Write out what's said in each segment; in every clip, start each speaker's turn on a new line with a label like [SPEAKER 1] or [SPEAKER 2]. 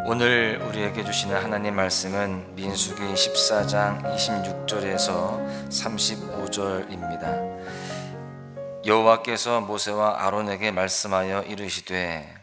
[SPEAKER 1] 오늘 우리에게 주시는 하나님 말씀은 민수기 14장 26절에서 35절입니다. 여호와께서 모세와 아론에게 말씀하여 이르시되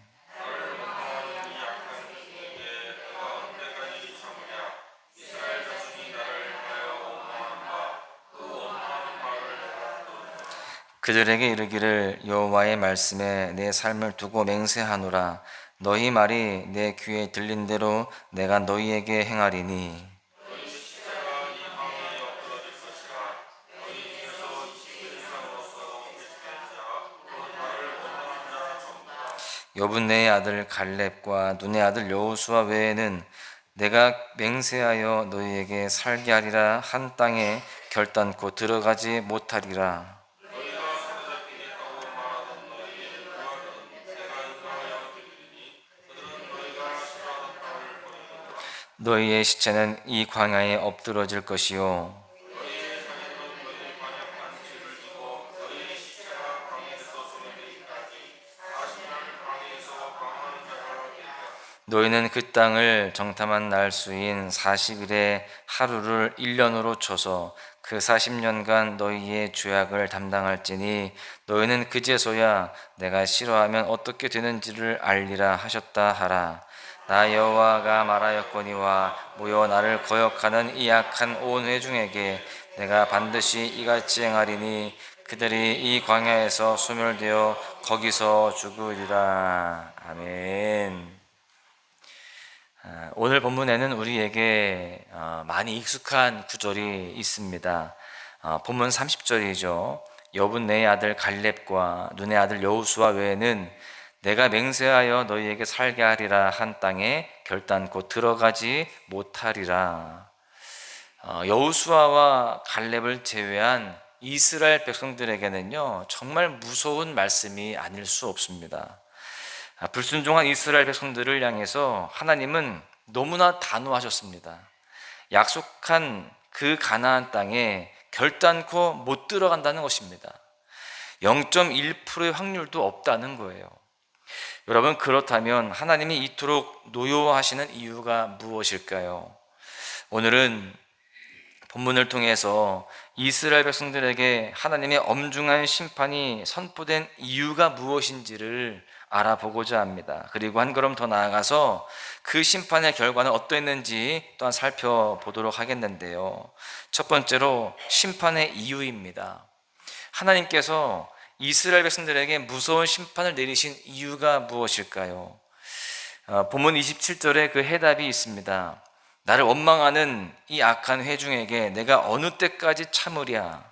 [SPEAKER 1] 그들에게 이르기를 여호와의 말씀에 내 삶을 두고 맹세하노라. 너희 말이 내 귀에 들린 대로 내가 너희에게 행하리니 여분네의 아들 갈렙과 눈의 아들 여호수아 외에는 내가 맹세하여 너희에게 살게 하리라 한 땅에 결단코 들어가지 못하리라. 너희의 시체는 이 광야에 엎드러질 것이요 너희는 그 땅을 정탐한 날 수인 40일의 하루를 1년으로 쳐서 그 40년간 너희의 죄악을 담당할지니 너희는 그제서야 내가 싫어하면 어떻게 되는지를 알리라 하셨다 하라. 나 여호와가 말하였거니와 모여 나를 거역하는 이 악한 온 회중에게 내가 반드시 이같이 행하리니 그들이 이 광야에서 소멸되어 거기서 죽으리라. 아멘. 오늘 본문에는 우리에게 많이 익숙한 구절이 있습니다. 본문 30절이죠. 여분네의 아들 갈렙과 눈의 아들 여호수아 외에는 내가 맹세하여 너희에게 살게 하리라 한 땅에 결단코 들어가지 못하리라. 여호수아와 갈렙을 제외한 이스라엘 백성들에게는요, 정말 무서운 말씀이 아닐 수 없습니다. 불순종한 이스라엘 백성들을 향해서 하나님은 너무나 단호하셨습니다. 약속한 그 가나안 땅에 결단코 못 들어간다는 것입니다. 0.1%의 확률도 없다는 거예요. 여러분, 그렇다면 하나님이 이토록 노여워하시는 이유가 무엇일까요? 오늘은 본문을 통해서 이스라엘 백성들에게 하나님의 엄중한 심판이 선포된 이유가 무엇인지를 알아보고자 합니다. 그리고 한 걸음 더 나아가서 그 심판의 결과는 어떠했는지 또한 살펴보도록 하겠는데요. 첫 번째로 심판의 이유입니다. 하나님께서 이스라엘 백성들에게 무서운 심판을 내리신 이유가 무엇일까요? 본문 27절에 그 해답이 있습니다. 나를 원망하는 이 악한 회중에게 내가 어느 때까지 참으랴.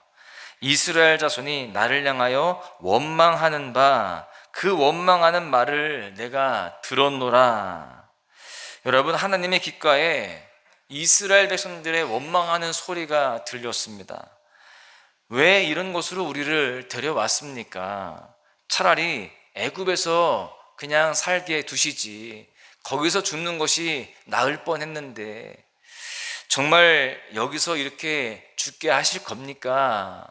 [SPEAKER 1] 이스라엘 자손이 나를 향하여 원망하는 바 그 원망하는 말을 내가 들었노라. 여러분, 하나님의 귓가에 이스라엘 백성들의 원망하는 소리가 들렸습니다. 왜 이런 곳으로 우리를 데려왔습니까? 차라리 애굽에서 그냥 살게 두시지, 거기서 죽는 것이 나을 뻔했는데 정말 여기서 이렇게 죽게 하실 겁니까?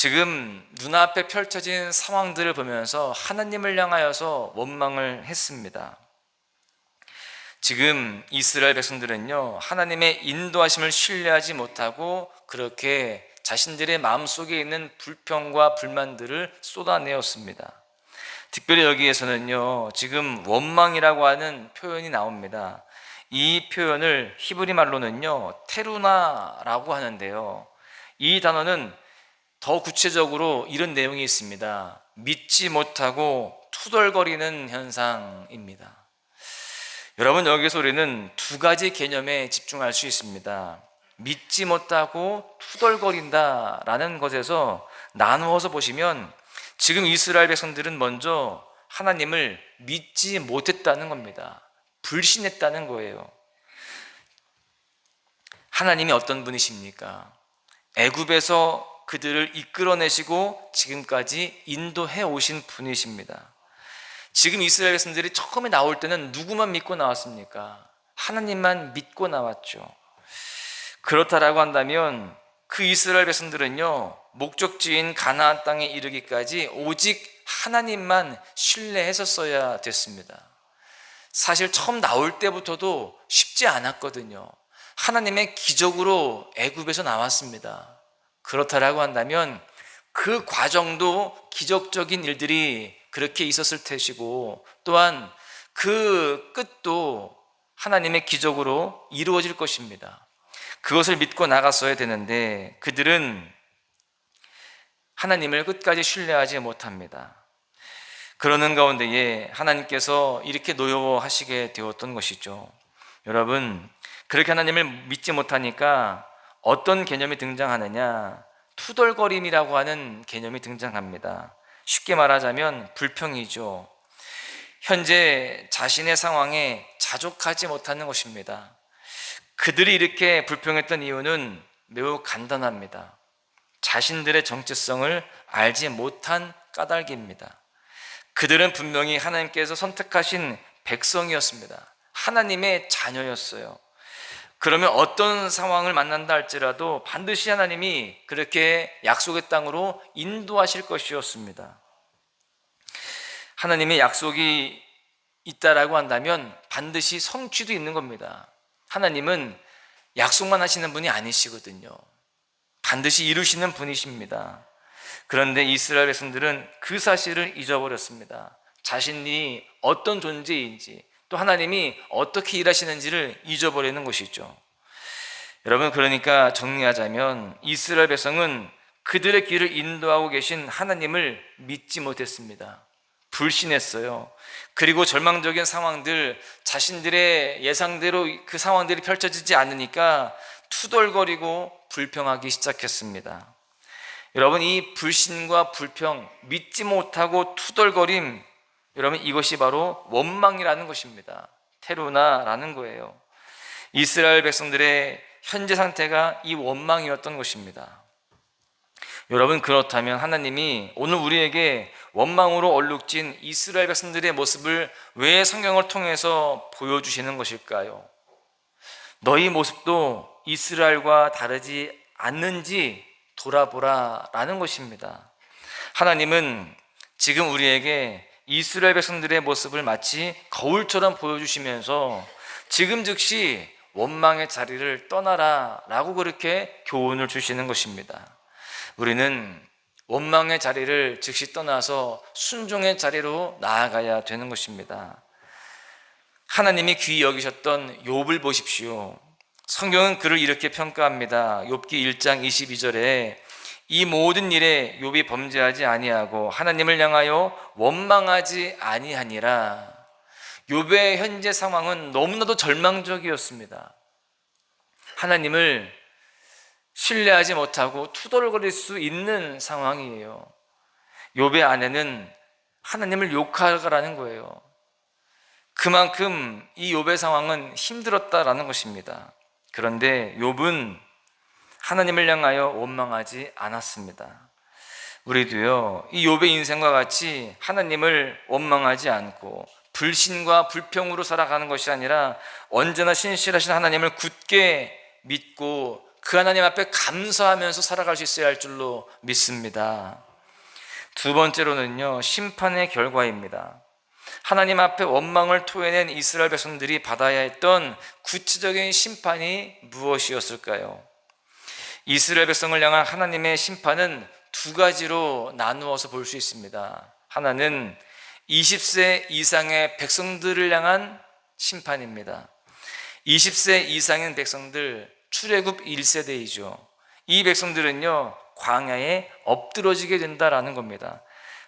[SPEAKER 1] 지금 눈앞에 펼쳐진 상황들을 보면서 하나님을 향하여서 원망을 했습니다. 지금 이스라엘 백성들은요, 하나님의 인도하심을 신뢰하지 못하고 그렇게 자신들의 마음속에 있는 불평과 불만들을 쏟아내었습니다. 특별히 여기에서는요, 지금 원망이라고 하는 표현이 나옵니다. 이 표현을 히브리 말로는요, 테루나라고 하는데요, 이 단어는 더 구체적으로 이런 내용이 있습니다. 믿지 못하고 투덜거리는 현상입니다. 여러분, 여기서 우리는 두 가지 개념에 집중할 수 있습니다. 믿지 못하고 투덜거린다라는 것에서 나누어서 보시면 지금 이스라엘 백성들은 먼저 하나님을 믿지 못했다는 겁니다. 불신했다는 거예요. 하나님이 어떤 분이십니까? 애굽에서 그들을 이끌어내시고 지금까지 인도해 오신 분이십니다. 지금 이스라엘 백성들이 처음에 나올 때는 누구만 믿고 나왔습니까? 하나님만 믿고 나왔죠. 그렇다라고 한다면 그 이스라엘 백성들은요, 목적지인 가나안 땅에 이르기까지 오직 하나님만 신뢰했었어야 됐습니다. 사실 처음 나올 때부터도 쉽지 않았거든요. 하나님의 기적으로 애굽에서 나왔습니다. 그렇다라고 한다면 그 과정도 기적적인 일들이 그렇게 있었을 것이고, 또한 그 끝도 하나님의 기적으로 이루어질 것입니다. 그것을 믿고 나갔어야 되는데 그들은 하나님을 끝까지 신뢰하지 못합니다. 그러는 가운데에 하나님께서 이렇게 노여워하시게 되었던 것이죠. 여러분, 그렇게 하나님을 믿지 못하니까 어떤 개념이 등장하느냐? 투덜거림이라고 하는 개념이 등장합니다. 쉽게 말하자면 불평이죠. 현재 자신의 상황에 자족하지 못하는 것입니다. 그들이 이렇게 불평했던 이유는 매우 간단합니다. 자신들의 정체성을 알지 못한 까닭입니다. 그들은 분명히 하나님께서 선택하신 백성이었습니다. 하나님의 자녀였어요. 그러면 어떤 상황을 만난다 할지라도 반드시 하나님이 그렇게 약속의 땅으로 인도하실 것이었습니다. 하나님의 약속이 있다라고 한다면 반드시 성취도 있는 겁니다. 하나님은 약속만 하시는 분이 아니시거든요. 반드시 이루시는 분이십니다. 그런데 이스라엘 백성들은 그 사실을 잊어버렸습니다. 자신이 어떤 존재인지, 또 하나님이 어떻게 일하시는지를 잊어버리는 것이죠. 여러분, 그러니까 정리하자면 이스라엘 백성은 그들의 길을 인도하고 계신 하나님을 믿지 못했습니다. 불신했어요. 그리고 절망적인 상황들, 자신들의 예상대로 그 상황들이 펼쳐지지 않으니까 투덜거리고 불평하기 시작했습니다. 여러분, 이 불신과 불평, 믿지 못하고 투덜거림, 여러분, 이것이 바로 원망이라는 것입니다. 테루나라는 거예요. 이스라엘 백성들의 현재 상태가 이 원망이었던 것입니다. 여러분, 그렇다면 하나님이 오늘 우리에게 원망으로 얼룩진 이스라엘 백성들의 모습을 왜 성경을 통해서 보여주시는 것일까요? 너희 모습도 이스라엘과 다르지 않는지 돌아보라 라는 것입니다. 하나님은 지금 우리에게 이스라엘 백성들의 모습을 마치 거울처럼 보여주시면서 지금 즉시 원망의 자리를 떠나라 라고 그렇게 교훈을 주시는 것입니다. 우리는 원망의 자리를 즉시 떠나서 순종의 자리로 나아가야 되는 것입니다. 하나님이 귀히 여기셨던 욥을 보십시오. 성경은 그를 이렇게 평가합니다. 욥기 1장 22절에 이 모든 일에 욥이 범죄하지 아니하고 하나님을 향하여 원망하지 아니하니라. 욥의 현재 상황은 너무나도 절망적이었습니다. 하나님을 신뢰하지 못하고 투덜거릴 수 있는 상황이에요. 욥의 아내는 하나님을 욕하라는 거예요. 그만큼 이 욥의 상황은 힘들었다라는 것입니다. 그런데 욥은 하나님을 향하여 원망하지 않았습니다. 우리도요, 이 욥의 인생과 같이 하나님을 원망하지 않고 불신과 불평으로 살아가는 것이 아니라 언제나 신실하신 하나님을 굳게 믿고 그 하나님 앞에 감사하면서 살아갈 수 있어야 할 줄로 믿습니다. 두 번째로는요, 심판의 결과입니다. 하나님 앞에 원망을 토해낸 이스라엘 백성들이 받아야 했던 구체적인 심판이 무엇이었을까요? 이스라엘 백성을 향한 하나님의 심판은 두 가지로 나누어서 볼 수 있습니다. 하나는 20세 이상의 백성들을 향한 심판입니다. 20세 이상인 백성들, 출애굽 1세대이죠. 이 백성들은요, 광야에 엎드러지게 된다라는 겁니다.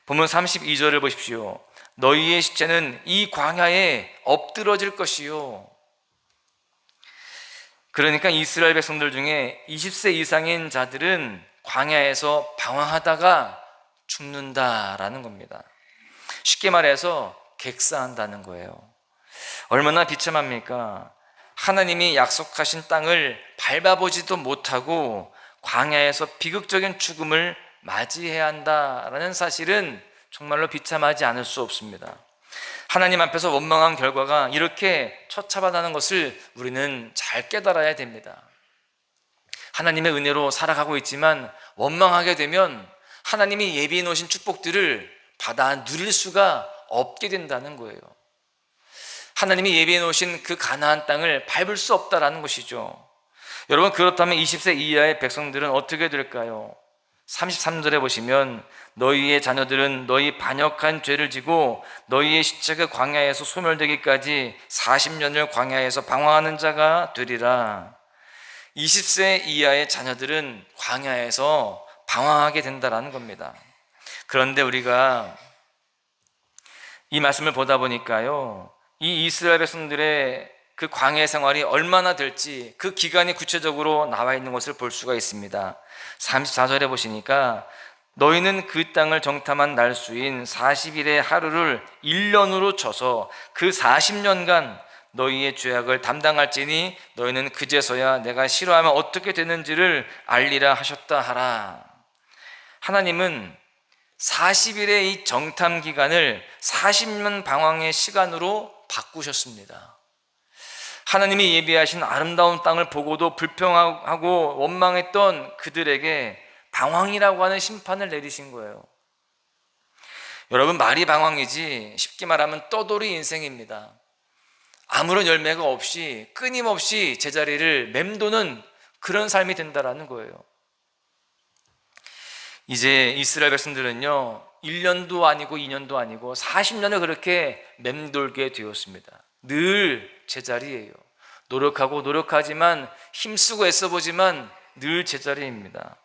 [SPEAKER 1] 보면 32절을 보십시오. 너희의 시체는 이 광야에 엎드러질 것이요. 그러니까 이스라엘 백성들 중에 20세 이상인 자들은 광야에서 방황하다가 죽는다라는 겁니다. 쉽게 말해서 객사한다는 거예요. 얼마나 비참합니까? 하나님이 약속하신 땅을 밟아보지도 못하고 광야에서 비극적인 죽음을 맞이해야 한다라는 사실은 정말로 비참하지 않을 수 없습니다. 하나님 앞에서 원망한 결과가 이렇게 처참하다는 것을 우리는 잘 깨달아야 됩니다. 하나님의 은혜로 살아가고 있지만 원망하게 되면 하나님이 예비해 놓으신 축복들을 받아 누릴 수가 없게 된다는 거예요. 하나님이 예비해 놓으신 그 가나안 땅을 밟을 수 없다라는 것이죠. 여러분, 그렇다면 20세 이하의 백성들은 어떻게 될까요? 33절에 보시면 너희의 자녀들은 너희 반역한 죄를 지고 너희의 시체가 광야에서 소멸되기까지 40년을 광야에서 방황하는 자가 되리라. 20세 이하의 자녀들은 광야에서 방황하게 된다라는 겁니다. 그런데 우리가 이 말씀을 보다 보니까요, 이 이스라엘 백성들의 그 광야 생활이 얼마나 될지 그 기간이 구체적으로 나와 있는 것을 볼 수가 있습니다. 34절에 보시니까 너희는 그 땅을 정탐한 날수인 40일의 하루를 1년으로 쳐서 그 40년간 너희의 죄악을 담당할지니 너희는 그제서야 내가 싫어하면 어떻게 되는지를 알리라 하셨다 하라. 하나님은 40일의 이 정탐 기간을 40년 방황의 시간으로 바꾸셨습니다. 하나님이 예비하신 아름다운 땅을 보고도 불평하고 원망했던 그들에게 방황이라고 하는 심판을 내리신 거예요. 여러분, 말이 방황이지 쉽게 말하면 떠돌이 인생입니다. 아무런 열매가 없이 끊임없이 제자리를 맴도는 그런 삶이 된다라는 거예요. 이제 이스라엘 백성들은요, 1년도 아니고 2년도 아니고 40년을 그렇게 맴돌게 되었습니다. 늘 제자리예요. 노력하고 노력하지만, 힘쓰고 애써보지만 늘 제자리입니다.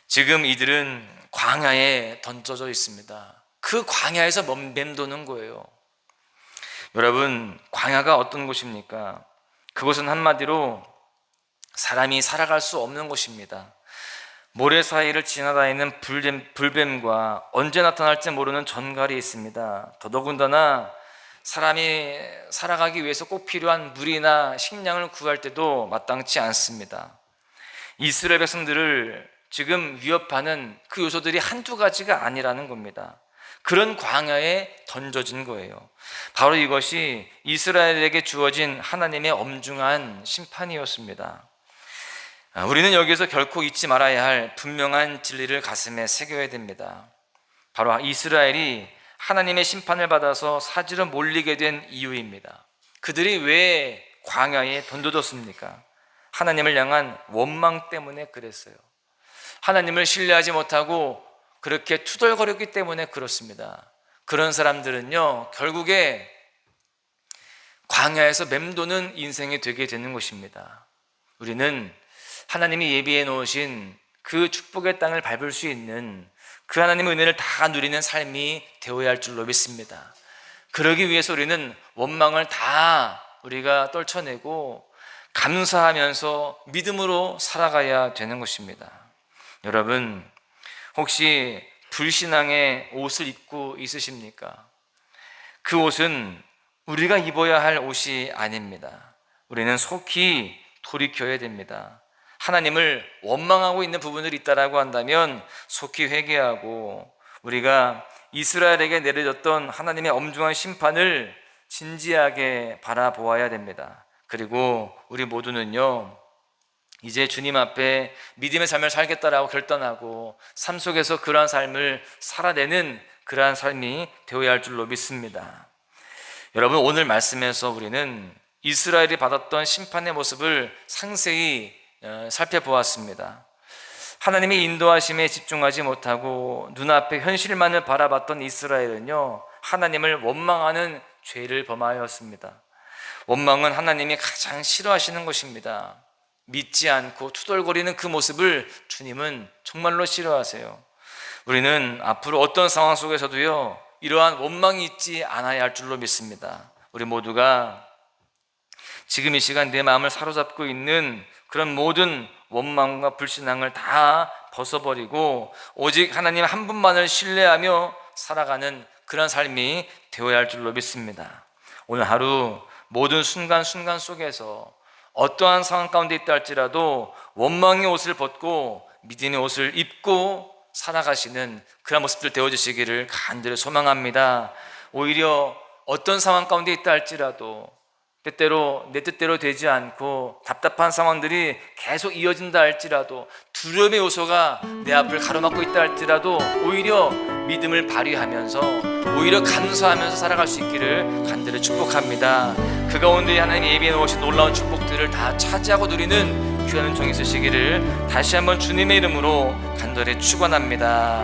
[SPEAKER 1] 지금 이들은 광야에 던져져 있습니다. 그 광야에서 맴도는 거예요. 여러분, 광야가 어떤 곳입니까? 그곳은 한마디로 사람이 살아갈 수 없는 곳입니다. 모래 사이를 지나다니는 불뱀과 언제 나타날지 모르는 전갈이 있습니다. 더더군다나 사람이 살아가기 위해서 꼭 필요한 물이나 식량을 구할 때도 마땅치 않습니다. 이스라엘 백성들을 지금 위협하는 그 요소들이 한두 가지가 아니라는 겁니다. 그런 광야에 던져진 거예요. 바로 이것이 이스라엘에게 주어진 하나님의 엄중한 심판이었습니다. 우리는 여기서 결코 잊지 말아야 할 분명한 진리를 가슴에 새겨야 됩니다. 바로 이스라엘이 하나님의 심판을 받아서 사지로 몰리게 된 이유입니다. 그들이 왜 광야에 던져졌습니까? 하나님을 향한 원망 때문에 그랬어요. 하나님을 신뢰하지 못하고 그렇게 투덜거렸기 때문에 그렇습니다. 그런 사람들은요, 결국에 광야에서 맴도는 인생이 되게 되는 것입니다. 우리는 하나님이 예비해 놓으신 그 축복의 땅을 밟을 수 있는 그 하나님의 은혜를 다 누리는 삶이 되어야 할 줄로 믿습니다. 그러기 위해서 우리는 원망을 다 우리가 떨쳐내고 감사하면서 믿음으로 살아가야 되는 것입니다. 여러분, 혹시 불신앙의 옷을 입고 있으십니까? 그 옷은 우리가 입어야 할 옷이 아닙니다. 우리는 속히 돌이켜야 됩니다. 하나님을 원망하고 있는 부분들이 있다라고 한다면 속히 회개하고 우리가 이스라엘에게 내려졌던 하나님의 엄중한 심판을 진지하게 바라보아야 됩니다. 그리고 우리 모두는요, 이제 주님 앞에 믿음의 삶을 살겠다라고 결단하고 삶 속에서 그러한 삶을 살아내는 그러한 삶이 되어야 할 줄로 믿습니다. 여러분, 오늘 말씀에서 우리는 이스라엘이 받았던 심판의 모습을 상세히 살펴보았습니다. 하나님의 인도하심에 집중하지 못하고 눈앞의 현실만을 바라봤던 이스라엘은요, 하나님을 원망하는 죄를 범하였습니다. 원망은 하나님이 가장 싫어하시는 것입니다. 믿지 않고 투덜거리는 그 모습을 주님은 정말로 싫어하세요. 우리는 앞으로 어떤 상황 속에서도요, 이러한 원망이 있지 않아야 할 줄로 믿습니다. 우리 모두가 지금 이 시간 내 마음을 사로잡고 있는 그런 모든 원망과 불신앙을 다 벗어버리고 오직 하나님 한 분만을 신뢰하며 살아가는 그런 삶이 되어야 할 줄로 믿습니다. 오늘 하루 모든 순간순간 속에서 어떠한 상황 가운데 있다 할지라도 원망의 옷을 벗고 믿음의 옷을 입고 살아가시는 그런 모습들 되어주시기를 간절히 소망합니다. 오히려 어떤 상황 가운데 있다 할지라도 때때로 내 뜻대로 되지 않고 답답한 상황들이 계속 이어진다 할지라도, 두려움의 요소가 내 앞을 가로막고 있다 할지라도 오히려 믿음을 발휘하면서, 오히려 감사하면서 살아갈 수 있기를 간절히 축복합니다. 그 가운데 하나님이 예비해 놓으신 놀라운 축복들을 다 차지하고 누리는 귀한 은총이 있으시기를 다시 한번 주님의 이름으로 간절히 축원합니다.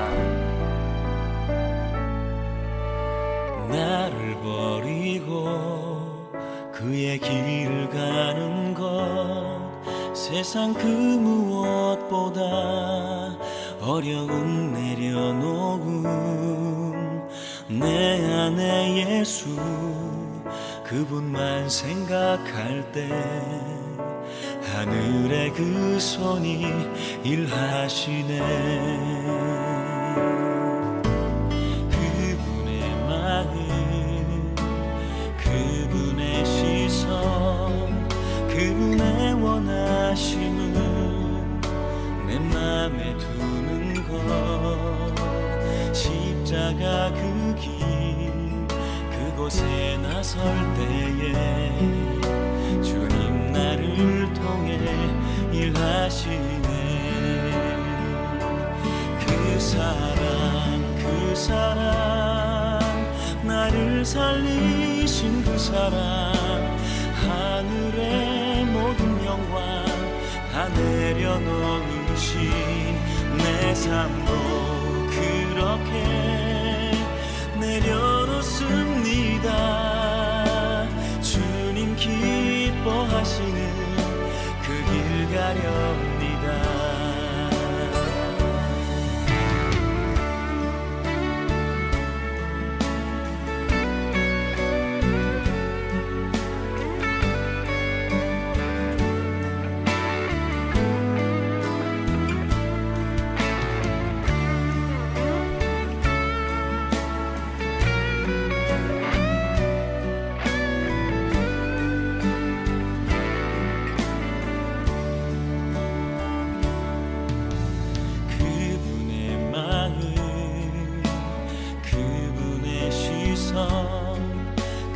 [SPEAKER 2] 나를 버리고 그의 길을 가는 것, 세상 그 무엇보다 어려움 내려놓음. 내 안에 예수 그분만 생각할 때 하늘의 그 손이 일하시네. 그분의 마음, 그분의 시선, 그분의 원하심은 내 맘에 두는 것. 십자가 그 길 그곳에 나설 때에 주님 나를 통해 일하시네. 그 사랑 나를 살리신 그 사랑, 하늘의 모든 영광 다 내려놓으신 내 삶도 그렇게 내려놓습니다. 주님 기뻐하시는 그 길 가렵니다.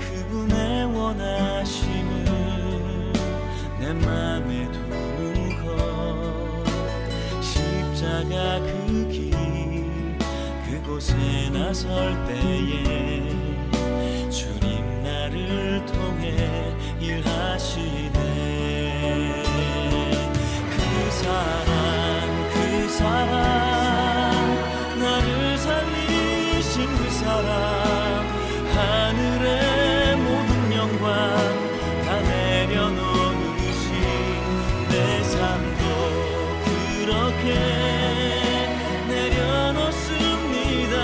[SPEAKER 2] 그분의 원하심을 내 맘에 두는 것. 십자가 그 길 그곳에 나설 때에 주님 나를 통해 일하시네. 그 사랑 나를 살리신 그 사랑, 하늘의 모든 영광 다 내려놓으신 내 삶도 그렇게 내려놓습니다.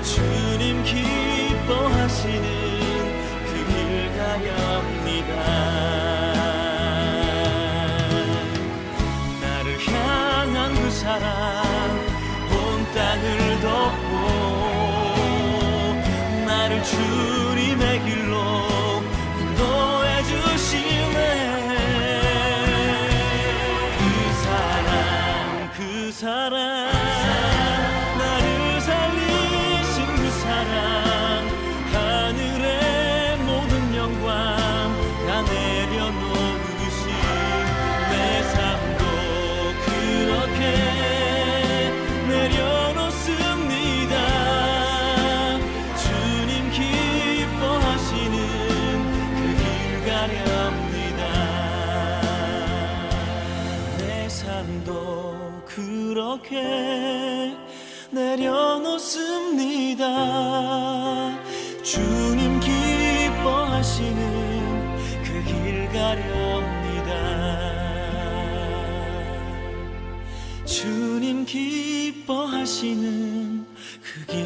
[SPEAKER 2] 주님 기뻐하시는 그 길 가렵니다. 나를 향한 그 사랑 온 땅을 덮고 나를 주님의 길로 인도해 주시네. 그 사랑 나를 살리신 그 사랑, 하늘의 모든 영광 다 내려놓으신 내 삶도 그렇게 내려놓습니다. 주님 기뻐하시는 그 길 가렵니다. 내 삶도 그렇게 내려놓습니다. 주님 기뻐하시는 그 길 가렵니다. 주님 기뻐하시는 그 길